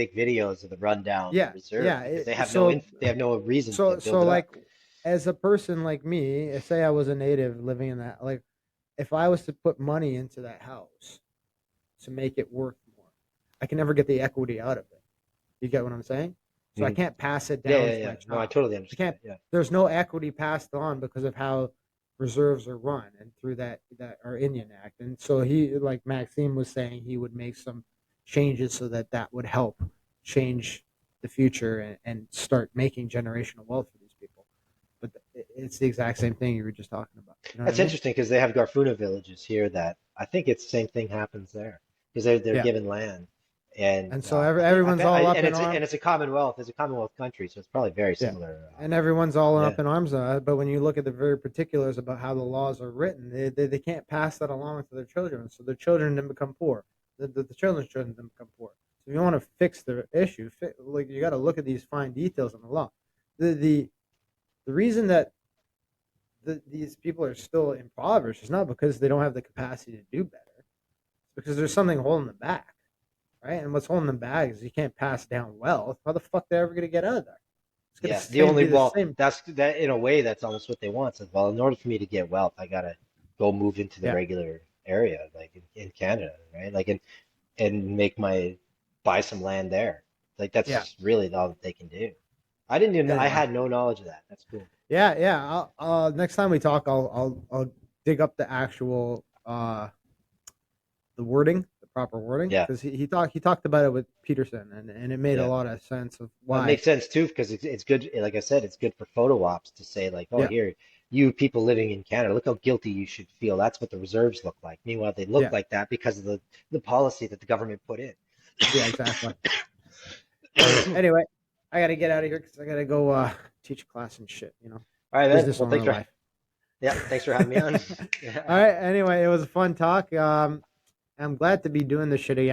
make videos of the rundown Yeah, reserve yeah. because they have So they have no reason to so build it like, up. as a person like me, say I was a native living in that, like, if I was to put money into that house to make it worth more, I can never get the equity out of it. You get what I'm saying? So I Mhm. can't pass it Yeah, down yeah, to my yeah. No, I child. totally I understand. can't. Yeah. There's no equity passed on because of how reserves are run and through that our Indian Act. And so he, like Maxime was saying, he would make some changes so that that would help change the future and start making generational wealth for these people. But it's the exact same thing you were just talking about. You know what I That's mean? interesting because they have Garfuna villages here that I think it's the same thing happens there because they're Yeah. given land, and And so I everyone's bet all up and in it's arms. a Commonwealth. It's a Commonwealth country, so it's probably very Yeah. similar. And everyone's all Yeah, up in arms on it. But when you look at the very particulars about how the laws are written, they can't pass that along to their children. So their children then become poor. The children's children then become poor. So if you want to fix the issue, like, you got to look at these fine details in the law. The the the reason that these people are still impoverished is not because they don't have the capacity to do better. It's because there's something holding them back, right? And what's holding them back is you can't pass down wealth. How the fuck are they ever going to get out of there? It's going to yeah. The same only be the well, same. that's that in a way that's almost what they want. So, well, in order for me to get wealth, I gotta go move into the Yeah, regular area, like in Canada, right? Like and make my buy some land there. Like yeah, that's really all that they can do. I didn't even I yeah, had no knowledge of that. That's cool. yeah, yeah. Next time we talk, I'll dig up the actual the wording, the proper wording, Yeah. because he talked about it with Peterson, and it made a Yeah. lot of sense of That why. makes sense too, because it's good. Like I said, it's good for photo ops to say like, oh, Yeah, here, you people living in Canada, look how guilty you should feel. That's what the reserves look like. Meanwhile, they look yeah, like that because of the policy that the government put in. yeah, exactly. Anyway, I gotta get out of here because I gotta go teach class and shit. All right, man. Business Well, owner life. thanks for having me on. All Yeah. right. Anyway, it was a fun talk. I'm glad to be doing this shit again.